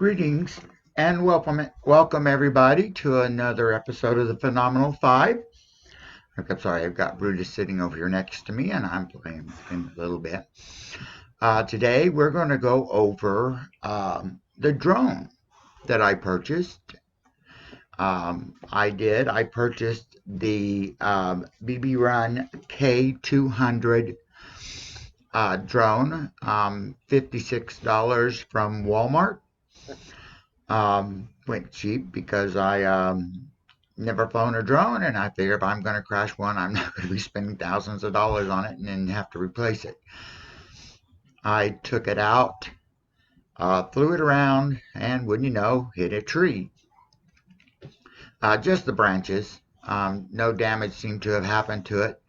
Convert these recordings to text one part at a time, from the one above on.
Greetings and welcome everybody to another episode of the Phenomenal Five. I'm sorry, I've got Brutus sitting over here next to me, and I'm playing with him a little bit. Today we're going to go over the drone that I purchased. I purchased the BeebeeRun K200 drone, $56 from Walmart. Went cheap because I never flown a drone, and I figure if I'm going to crash one, I'm not going to be spending thousands of dollars on it and then have to replace it. I took it out, flew it around, and wouldn't you know, hit a tree. Just the branches. No damage seemed to have happened to it.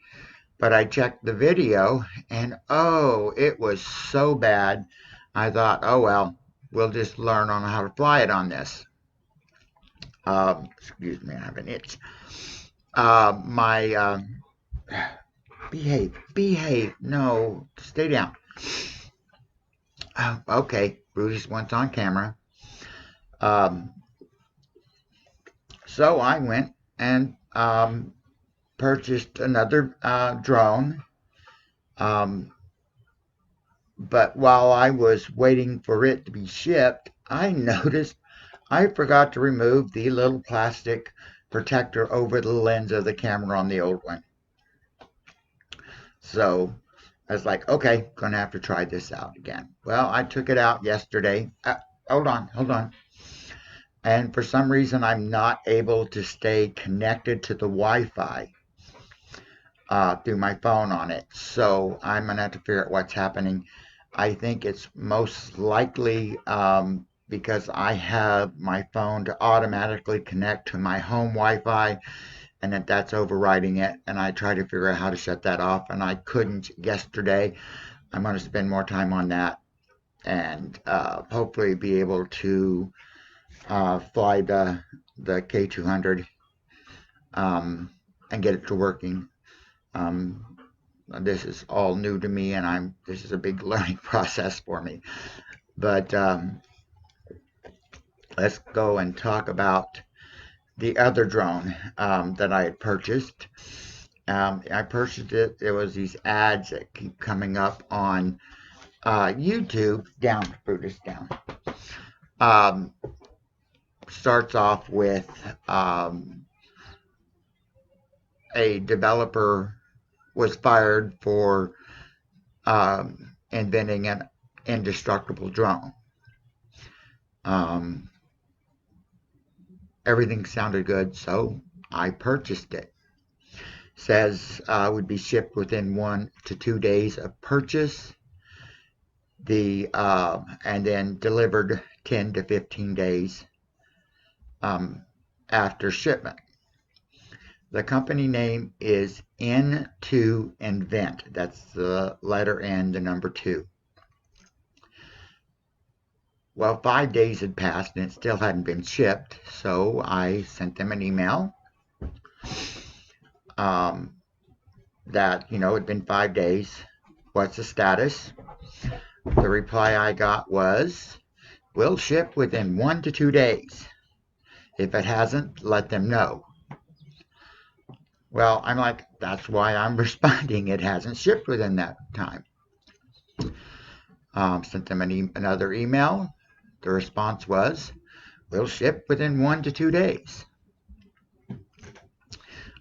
But I checked the video, and oh, it was so bad. I thought, oh well, we'll just learn on how to fly it on this. Excuse me, I have an itch. Behave. No, stay down. Okay, Brutus wants on camera. So I went and purchased another drone. But while I was waiting for it to be shipped, I noticed I forgot to remove the little plastic protector over the lens of the camera on the old one. So I was like, okay, gonna have to try this out again. Well, I took it out yesterday. Hold on. And for some reason, I'm not able to stay connected to the Wi-Fi through my phone on it. So I'm gonna have to figure out what's happening. I think it's most likely because I have my phone to automatically connect to my home Wi-Fi, and that's overriding it, and I tried to figure out how to shut that off, and I couldn't yesterday. I'm going to spend more time on that and hopefully be able to fly the K200 and get it to working. This is all new to me, and this is a big learning process for me. But let's go and talk about the other drone that I had purchased. I purchased it. There was these ads that keep coming up on YouTube. Down, Brutus, down. Starts off with a developer was fired for inventing an indestructible drone. Everything sounded good, so I purchased it. Says would be shipped within 1 to 2 days of purchase. And then delivered 10 to 15 days after shipment. The company name is N2 Invent. That's the letter N, the number 2. Well, 5 days had passed and it still hadn't been shipped, so I sent them an email that, it'd been 5 days. What's the status? The reply I got was, we'll ship within 1 to 2 days. If it hasn't, let them know. Well, I'm like, that's why I'm responding. It hasn't shipped within that time. Sent them another email. The response was, we'll ship within 1 to 2 days.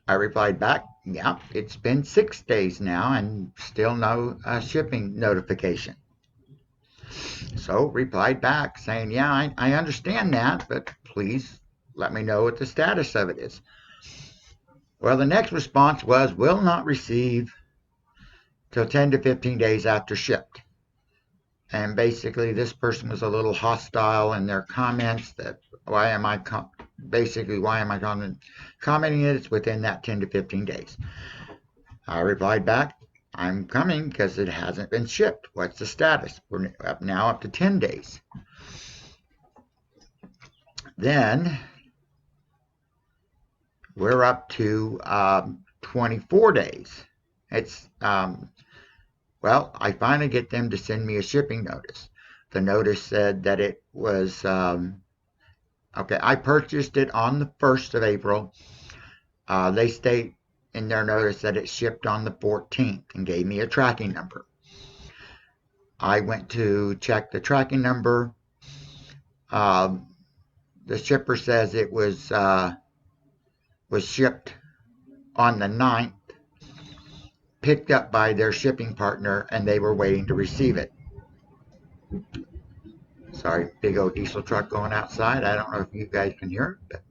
I replied back, yeah, it's been 6 days now and still no shipping notification. So replied back saying, yeah, I understand that, but please let me know what the status of it is. Well, the next response was, will not receive till 10 to 15 days after shipped. And basically, this person was a little hostile in their comments that, why am I commenting it? It's within that 10 to 15 days. I replied back, I'm coming because it hasn't been shipped. What's the status? We're now up to 10 days. Then we're up to 24 days. It's well, I finally get them to send me a shipping notice. The notice said that it was, okay, I purchased it on the 1st of April. They state in their notice that it shipped on the 14th and gave me a tracking number. I went to check the tracking number. The shipper says it was shipped on the 9th, picked up by their shipping partner, and they were waiting to receive it. Sorry, big old diesel truck going outside. I don't know if you guys can hear it. But...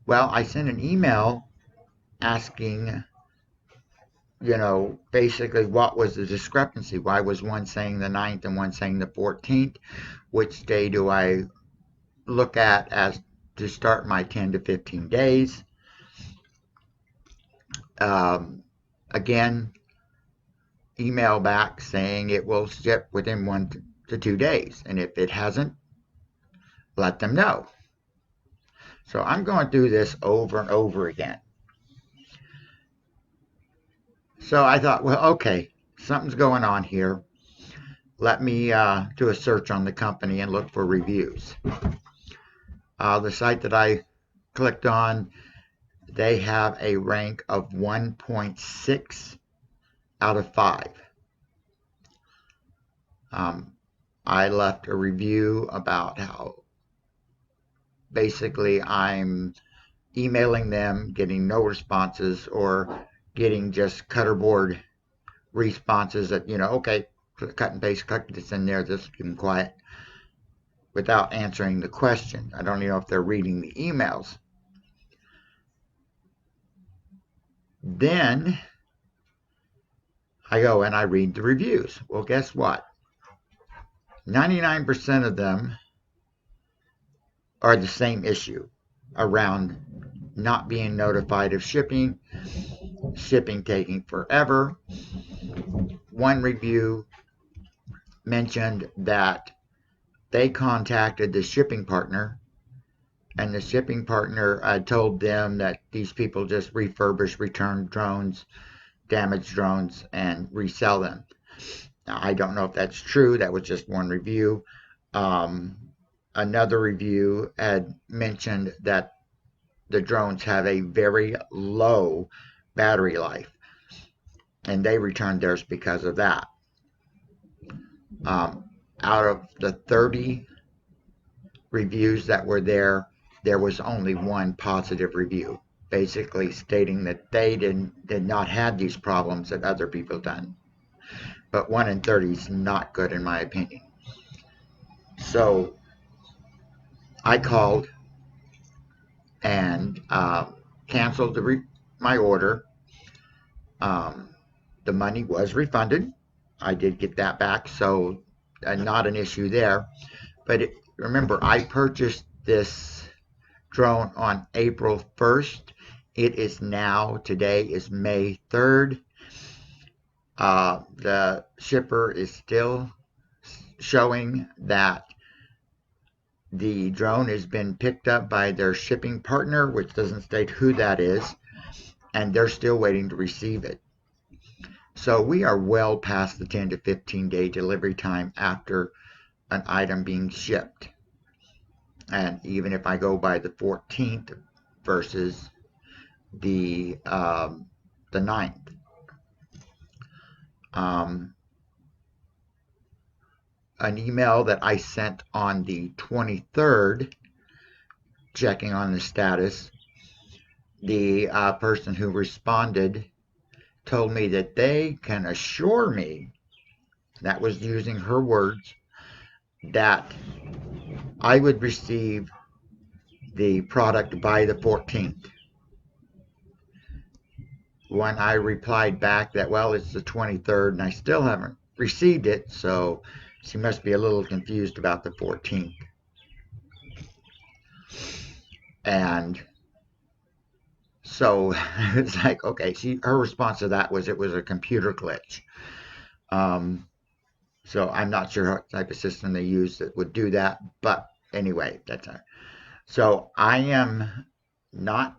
Well, I sent an email asking, basically what was the discrepancy? Why was one saying the 9th and one saying the 14th? Which day do I look at as to start my 10 to 15 days? Again, email back saying it will ship within 1 to 2 days. And if it hasn't, let them know. So I'm going through this over and over again. So I thought, well, okay, something's going on here. Let me do a search on the company and look for reviews. The site that I clicked on, they have a rank of 1.6 out of 5. I left a review about how basically I'm emailing them, getting no responses, or getting just cutterboard responses that, okay, cut and paste, cut this in there, just keep them quiet, without answering the question. I don't even know if they're reading the emails. Then I go and I read the reviews. Well, guess what? 99% of them are the same issue around not being notified of shipping taking forever. One review mentioned that they contacted the shipping partner, and the shipping partner told them that these people just refurbish, return drones, damaged drones, and resell them. Now, I don't know if that's true. That was just one review. Another review had mentioned that the drones have a very low battery life, and they returned theirs because of that. Out of the 30 reviews that were there was only one positive review, basically stating that they did not have these problems that other people done. But 1 in 30 is not good in my opinion. So I called and canceled my order. The money was refunded. I did get that back, so not an issue there. But remember, I purchased this drone on April 1st. It is now, today is May 3rd. The shipper is still showing that the drone has been picked up by their shipping partner, which doesn't state who that is, and they're still waiting to receive it. So we are well past the 10 to 15 day delivery time after an item being shipped. And even if I go by the 14th versus the 9th. An email that I sent on the 23rd, checking on the status, the person who responded told me that they can assure me, that was using her words, that I would receive the product by the 14th. When I replied back that, well, it's the 23rd and I still haven't received it, so she must be a little confused about the 14th. And so it's like, okay, her response to that was it was a computer glitch. So I'm not sure what type of system they use that would do that, but anyway, that's it. So I am not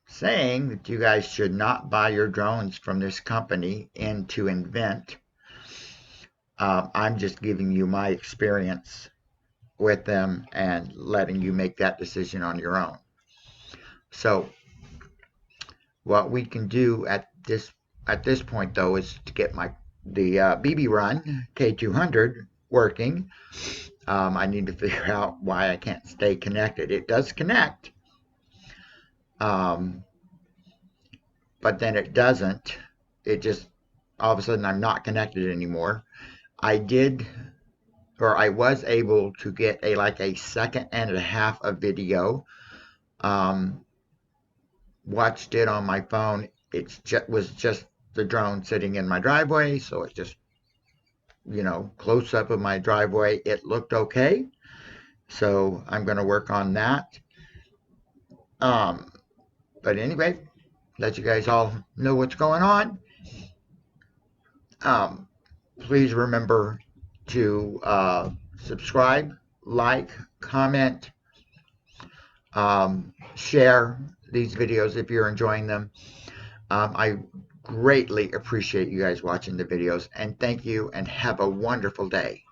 saying that you guys should not buy your drones from this company, Into Invent. I'm just giving you my experience with them and letting you make that decision on your own. So what we can do at this point, though, is to get the BeebeeRun K200 working. I need to figure out why I can't stay connected. It does connect, but then it doesn't. It just all of a sudden I'm not connected anymore. I was able to get a second and a half of video. Watched it on my phone. It was just the drone sitting in my driveway, so it just, close up of my driveway. It looked okay, so I'm going to work on that. But anyway, let you guys all know what's going on. Please remember to subscribe, like, comment, share these videos if you're enjoying them. I greatly appreciate you guys watching the videos, and thank you, and have a wonderful day.